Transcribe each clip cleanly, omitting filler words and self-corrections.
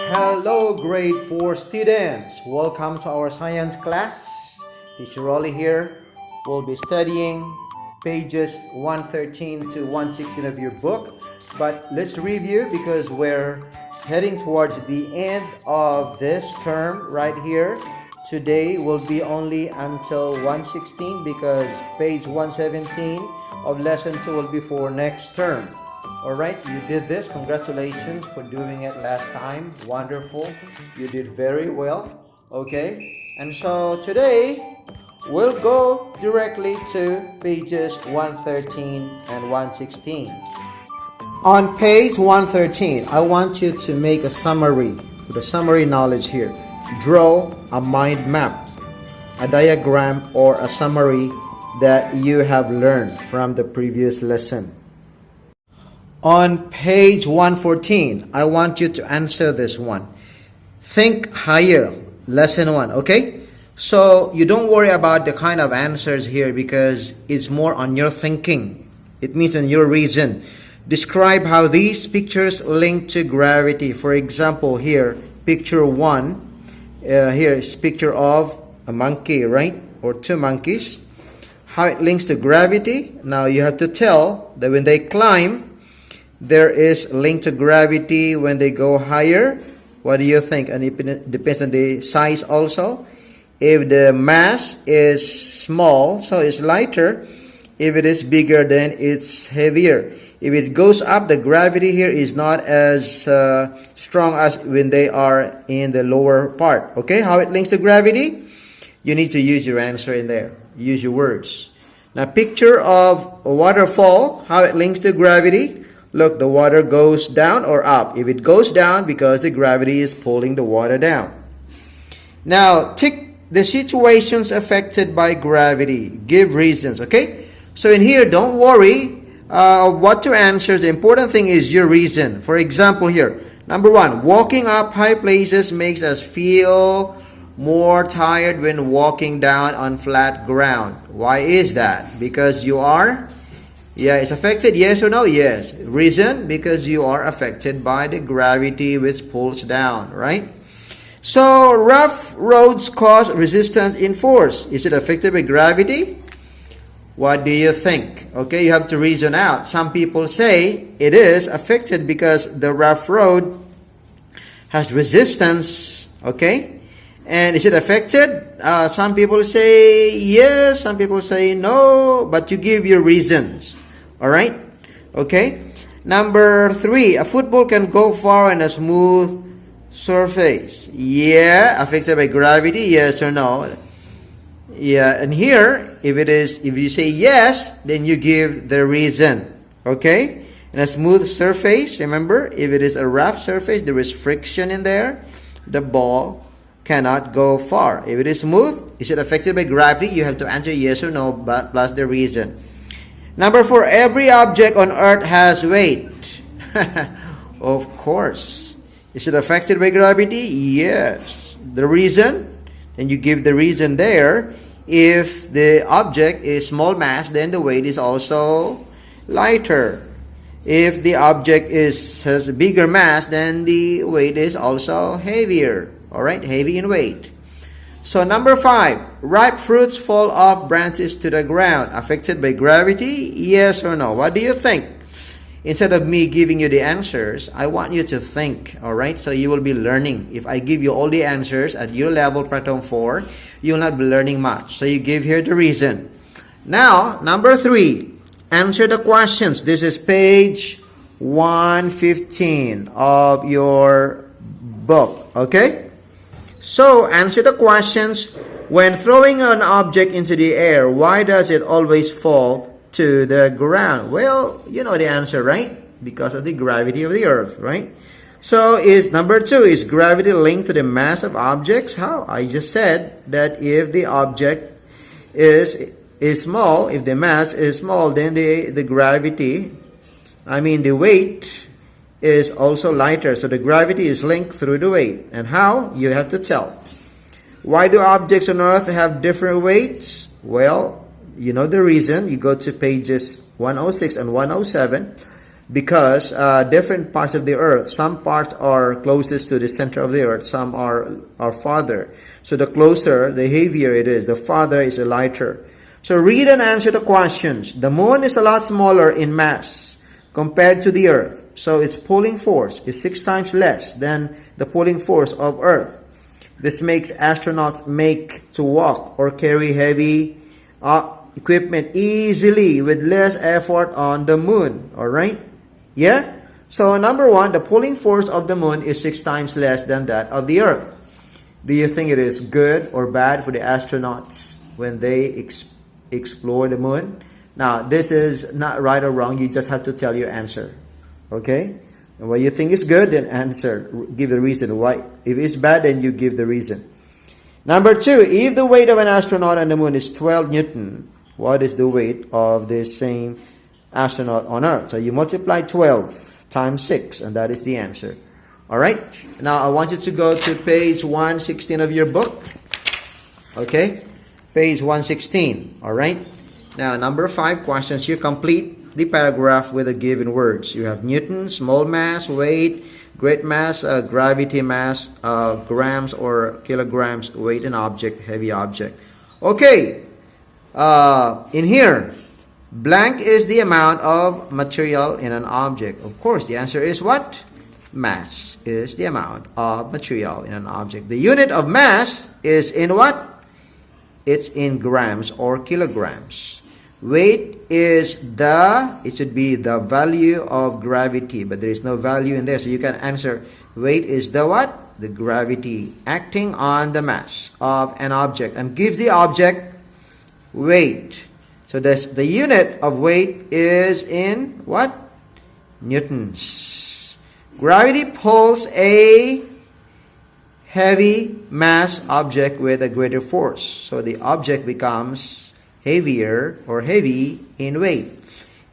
Hello, grade 4 students. Welcome to our science class. Teacher Rolly here. We'll be studying pages 113 to 116 of your book. But let's review because we're heading towards the end of this term right here. Today will be only until 116 because page 117 of lesson 2 will be for next term. Alright, you did this. Congratulations for doing it last time. Wonderful. You did very well. Okay, and so today we'll go directly to pages 113 and 116. On page 113, I want you to make a summary, the summary knowledge here. Draw a mind map, a diagram, or a summary that you have learned from the previous lesson. On page 114, I want you to answer this one. Think higher, lesson 1, okay? So you don't worry about the kind of answers here because it's more on your thinking. It means on your reason. Describe how these pictures link to gravity. For example, here, picture 1. Here is picture of a monkey, right? Or two monkeys. How it links to gravity. Now you have to tell that when they climb, there is link to gravity when they go higher. What do you think? And it depends on the size also. If the mass is small, so it's lighter. If it is bigger, then it's heavier. If it goes up, the gravity here is not as strong as when they are in the lower part. Okay, how it links to gravity? You need to use your answer in there. Use your words. Now, picture of a waterfall, how it links to gravity. Look, the water goes down or up. If it goes down, because the gravity is pulling the water down. Now, tick the situations affected by gravity. Give reasons, okay? So in here, don't worry what to answer. The important thing is your reason. For example here, number 1, walking up high places makes us feel more tired when walking down on flat ground. Why is that? Because you are... Yeah, it's affected, yes or no? Yes. Reason? Because you are affected by the gravity which pulls down, right? So, rough roads cause resistance in force. Is it affected by gravity? What do you think? Okay, you have to reason out. Some people say it is affected because the rough road has resistance, okay? And is it affected? Some people say yes, some people say no, but you give your reasons. All right? Okay? Number 3, a football can go far on a smooth surface. Yeah, affected by gravity, yes or no? Yeah, and here, if you say yes, then you give the reason. Okay? In a smooth surface, remember, if it is a rough surface, there is friction in there. The ball cannot go far. If it is smooth, is it affected by gravity? You have to answer yes or no, but plus the reason. Number 4, every object on earth has weight. Of course. Is it affected by gravity? Yes. The reason? Then you give the reason there. If the object is small mass, then the weight is also lighter. If the object has a bigger mass, then the weight is also heavier. Alright, heavy in weight. So number 5, ripe fruits fall off branches to the ground. Affected by gravity? Yes or no? What do you think? Instead of me giving you the answers, I want you to think. Alright, so you will be learning. If I give you all the answers at your level, Pratom 4, you will not be learning much. So you give here the reason. Now, number 3, answer the questions. This is page 115 of your book. Okay? So, answer the questions. When throwing an object into the air, why does it always fall to the ground? Well, you know the answer, right? Because of the gravity of the earth, right? So, number 2, is gravity linked to the mass of objects? How? I just said that if the object is small, if the mass is small, then the weight is also lighter. So the gravity is linked through the weight. And how? You have to tell. Why do objects on earth have different weights? Well, you know the reason. You go to pages 106 and 107. because different parts of the earth, some parts are closest to the center of the earth, some are farther. So the closer, the heavier it is, the farther is the lighter. So read and answer the questions. The moon is a lot smaller in mass compared to the earth, so its pulling force is 6 times less than the pulling force of earth. This makes astronauts make to walk or carry heavy equipment easily with less effort on the moon. Alright? Yeah? So number 1, the pulling force of the moon is 6 times less than that of the earth. Do you think it is good or bad for the astronauts when they explore the moon? Now, this is not right or wrong. You just have to tell your answer. Okay? And what you think is good, then answer. Give the reason why. If it's bad, then you give the reason. Number 2, if the weight of an astronaut on the moon is 12 Newton, what is the weight of this same astronaut on Earth? So you multiply 12 times 6, and that is the answer. Alright? Now, I want you to go to page 116 of your book. Okay? Page 116. Alright? Now, number 5 questions. You complete the paragraph with the given words. You have Newton, small mass, weight, great mass, gravity mass, grams or kilograms, weight and object, heavy object. Okay. In here, blank is the amount of material in an object. Of course, the answer is what? Mass is the amount of material in an object. The unit of mass is in what? It's in grams or kilograms. Weight is it should be the value of gravity, but there is no value in there, so you can answer weight is the what? The gravity acting on the mass of an object, and give the object weight. So the unit of weight is in what? Newtons. Gravity pulls a heavy mass object with a greater force, so the object becomes heavier or heavy in weight.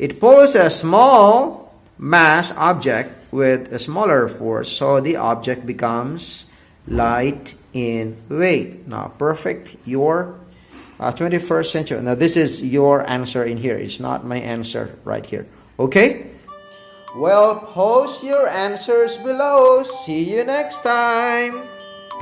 It pulls a small mass object with a smaller force, so the object becomes light in weight. Now, perfect your 21st century. Now, this is your answer in here. It's not my answer right here. Okay? Well, post your answers below. See you next time.